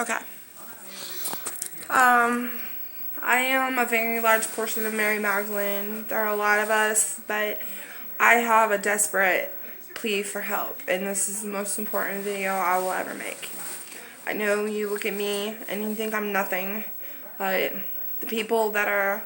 Okay. I am a very large portion of Mary Magdalene. There are a lot of us, but I have a desperate plea for help, and this is the most important video I will ever make. I know you look at me and you think I'm nothing, but the people that are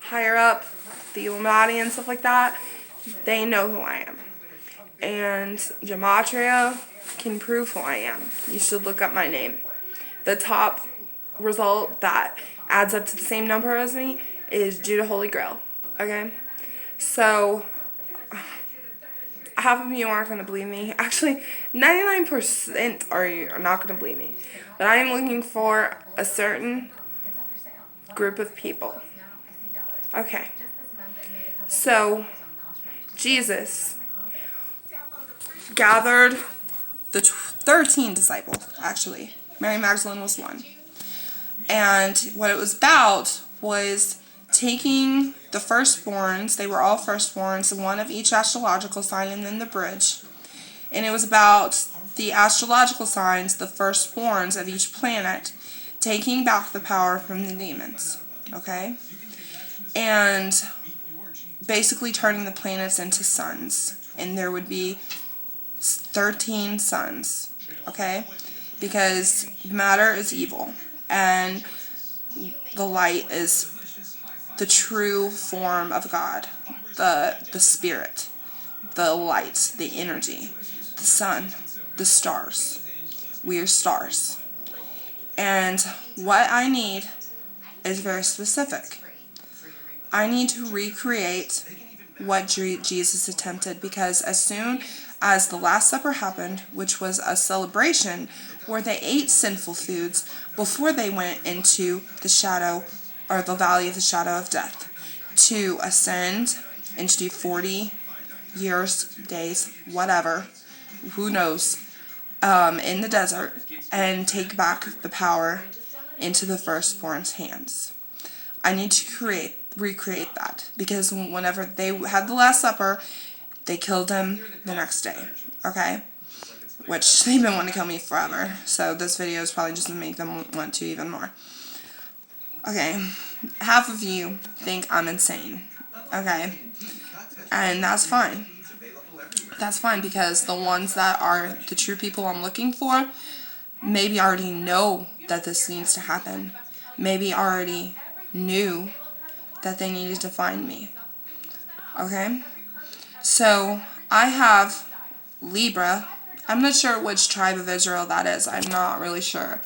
higher up, the Illuminati and stuff like that, they know who I am. And Gematria can prove who I am. You should look up my name. The top result that adds up to the same number as me is Judah Holy Grail. Okay? So, half of you aren't going to believe me. Actually, 99% are not going to believe me. But I am looking for a certain group of people. Okay. So, Jesus gathered the 13 disciples, actually. Mary Magdalene was one. And what it was about was taking the firstborns, they were all firstborns, one of each astrological sign, and then the bridge. And it was about the astrological signs, the firstborns of each planet, taking back the power from the demons. Okay? And basically turning the planets into suns. And there would be 13 suns. Okay? Because matter is evil. And the light is the true form of God, the spirit, the light, the energy, the sun, the stars. We are stars. And what I need is very specific. I need to recreate what Jesus attempted, because as soon as the Last Supper happened, which was a celebration where they ate sinful foods before they went into the shadow, or the valley of the shadow of death, to ascend and to do 40 years, days, whatever, who knows, in the desert, and take back the power into the firstborn's hands. I need to recreate that, because whenever they had the Last Supper, they killed him the next day, okay? Which they've been wanting to kill me forever, so this video is probably just going to make them want to even more. Okay, half of you think I'm insane, okay? And that's fine. That's fine, because the ones that are the true people I'm looking for maybe already know that this needs to happen. Maybe already knew that they needed to find me. Okay? So, I have Libra. I'm not sure which tribe of Israel that is. I'm not really sure.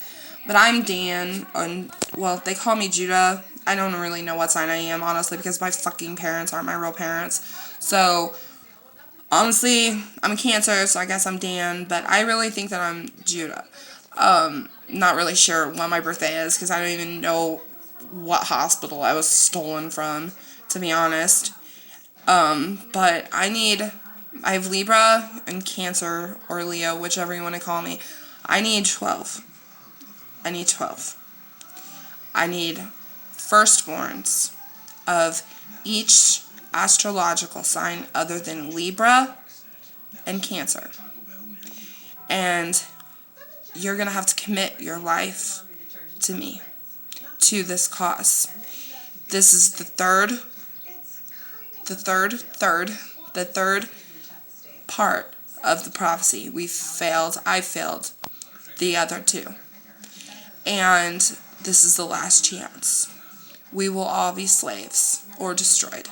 But I'm Dan, and, well, they call me Judah. I don't really know what sign I am, honestly, because my fucking parents aren't my real parents. So, honestly, I'm a Cancer, so I guess I'm Dan, but I really think that I'm Judah. Not really sure when my birthday is, because I don't even know what hospital I was stolen from, to be honest. But I have Libra and Cancer, or Leo, whichever you want to call me. I need 12. I need 12. I need firstborns of each astrological sign other than Libra and Cancer. And you're going to have to commit your life to me, to this cause. This is the third part of the prophecy. I failed the other two. And this is the last chance. We will all be slaves or destroyed.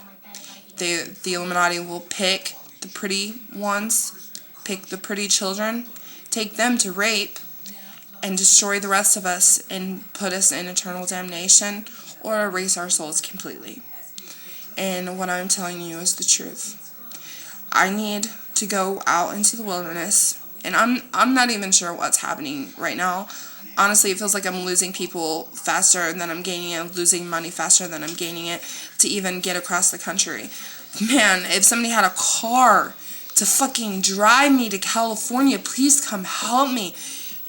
The Illuminati will pick the pretty ones, pick the pretty children, take them to rape, and destroy the rest of us and put us in eternal damnation, or erase our souls completely. And what I'm telling you is the truth. I need to go out into the wilderness, and I'm not even sure what's happening right now. Honestly, it feels like I'm losing people faster than I'm gaining it, losing money faster than I'm gaining it, to even get across the country. Man, if somebody had a car to fucking drive me to California, please come help me.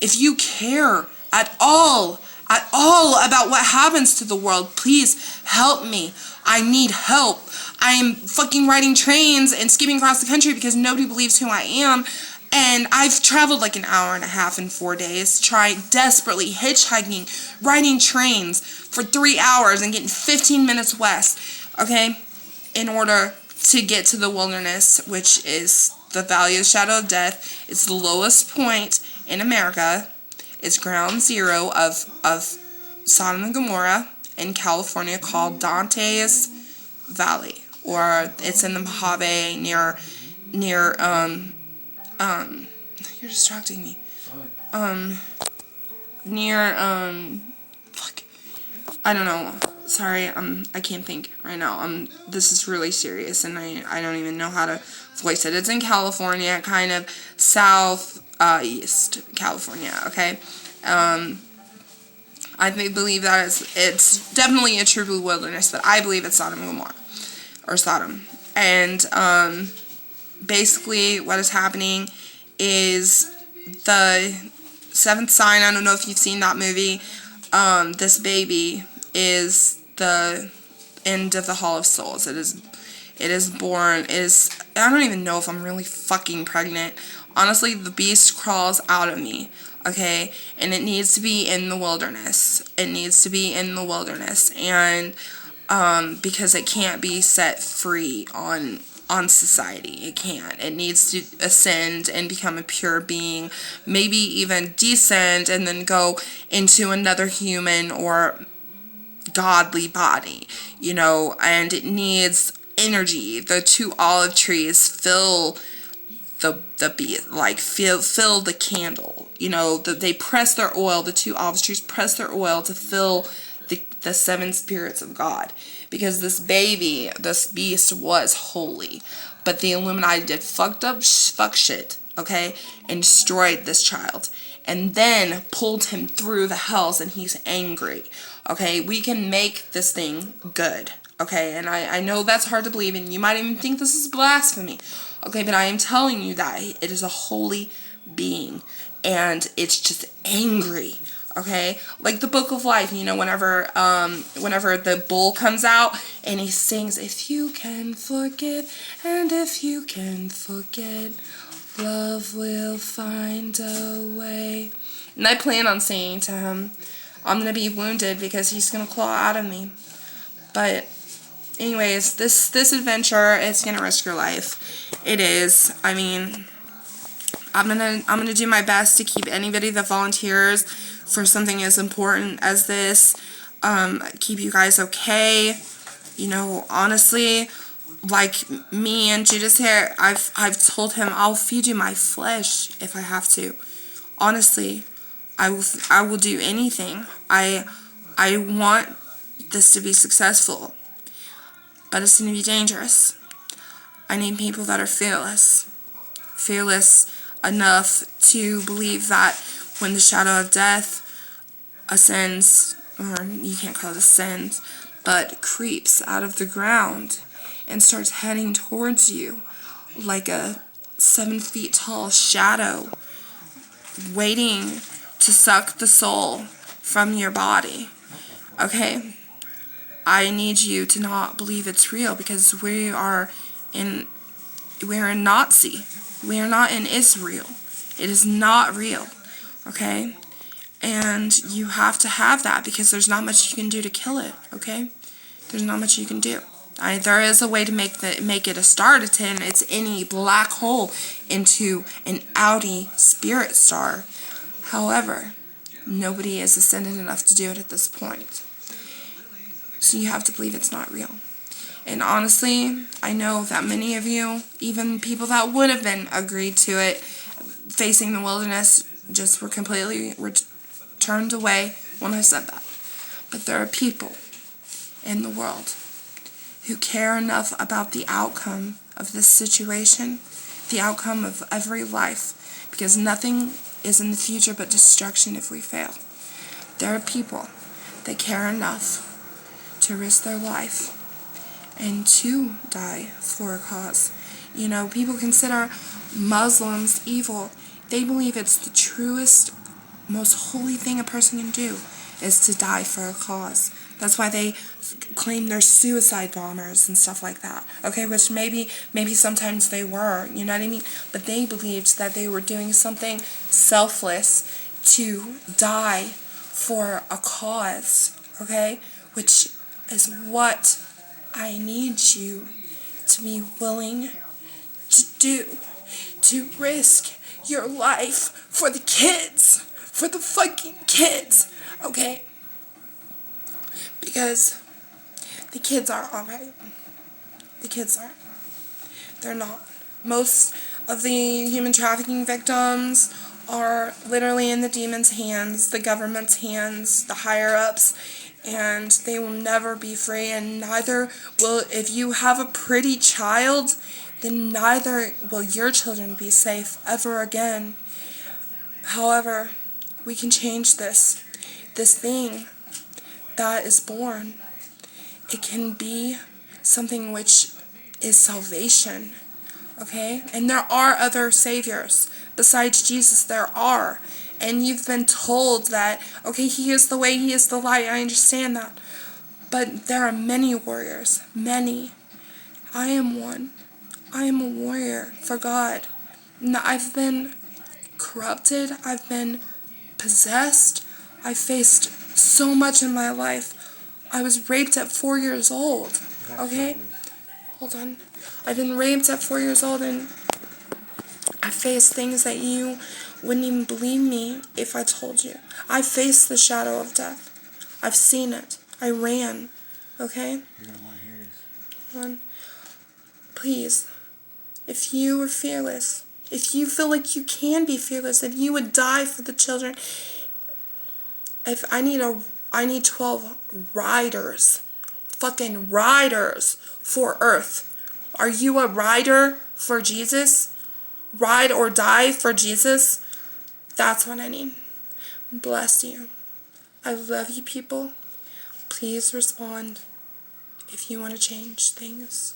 If you care at all about what happens to the world, please help me. I need help. I am fucking riding trains and skipping across the country because nobody believes who I am. And I've traveled like an hour and a half in 4 days, trying desperately hitchhiking, riding trains for 3 hours and getting 15 minutes west, okay, in order to get to the wilderness, which is the Valley of the Shadow of Death. It's the lowest point in America. It's ground zero of Sodom and Gomorrah in California, called Dante's Valley, or it's in the Mojave near you're distracting me. Near fuck, I don't know. Sorry, I can't think right now. This is really serious, and I don't even know how to voice it. It's in California, kind of east California. Okay, I believe that it's definitely a true wilderness, but I believe it's Sodom and Gomorrah, or Sodom, and basically what is happening is the seventh sign. I don't know if you've seen that movie. This baby is the end of the Hall of Souls. It is born. I don't even know if I'm really fucking pregnant. Honestly, the beast crawls out of me, okay? And it needs to be in the wilderness. It needs to be in the wilderness. And because it can't be set free on society. It can't. It needs to ascend and become a pure being, maybe even descend and then go into another human or godly body, and it needs energy. The two olive trees fill fill the candle. They press their oil. The two olive trees press their oil to fill the seven spirits of God, because this beast was holy, but the Illuminati did fuck shit, okay, and destroyed this child, and then pulled him through the hells, and he's angry, okay. We can make this thing good, okay, and I know that's hard to believe, and you might even think this is blasphemy, okay, but I am telling you that it is a holy being, and it's just angry. Okay, like the Book of Life, whenever the bull comes out and he sings, "If you can forgive, and if you can forget, love will find a way." And I plan on saying to him, I'm gonna be wounded because he's gonna claw out of me. But anyways, this adventure, it's gonna risk your life. It is. I mean, I'm gonna do my best to keep anybody that volunteers for something as important as this, keep you guys okay. Honestly, like me and Judas here, I've told him I'll feed you my flesh if I have to. Honestly, I will do anything. I want this to be successful, but it's going to be dangerous. I need people that are fearless enough to believe that when the shadow of death ascends, or you can't call it ascends, but creeps out of the ground and starts heading towards you like a 7 feet tall shadow, waiting to suck the soul from your body. Okay? I need you to not believe it's real, because we're in Nazi. We are not in Israel. It is not real. Okay? And you have to have that, because there's not much you can do to kill it, okay? There's not much you can do. There is a way to make it a star to turn its any black hole into an Audi spirit star. However, nobody is ascended enough to do it at this point. So you have to believe it's not real. And honestly, I know that many of you, even people that would have been agreed to it, facing the wilderness, just were completely turned away when I said that. But there are people in the world who care enough about the outcome of this situation, the outcome of every life, because nothing is in the future but destruction if we fail. There are people that care enough to risk their life and to die for a cause. People consider Muslims evil. They believe it's the truest, most holy thing a person can do. is to die for a cause. That's why they claim they're suicide bombers and stuff like that. Okay, which maybe sometimes they were, you know what I mean? But they believed that they were doing something selfless to die for a cause, okay? Which is what I need you to be willing to do, to risk your life for the kids, for the fucking kids, okay? Because the kids are alright. The kids aren't. They're not. Most of the human trafficking victims are literally in the demon's hands, the government's hands, the higher-ups, and they will never be free, and neither will, if you have a pretty child, then neither will your children be safe ever again. However, we can change this. This thing that is born, it can be something which is salvation, okay? And there are other saviors besides Jesus. There are. And you've been told that, okay, he is the way, he is the light. I understand that. But there are many warriors. Many. I am one. I am a warrior for God. I've been corrupted. I've been possessed. I faced so much in my life. I was raped at 4 years old. Okay? Hold on. I've been raped at 4 years old, and I faced things that you wouldn't even believe me if I told you. I faced the shadow of death. I've seen it. I ran. Okay? Please, if you were fearless, if you feel like you can be fearless, if you would die for the children, if I need 12 riders, fucking riders for Earth. Are you a rider for Jesus? Ride or die for Jesus? That's what I need. Bless you. I love you, people. Please respond if you want to change things.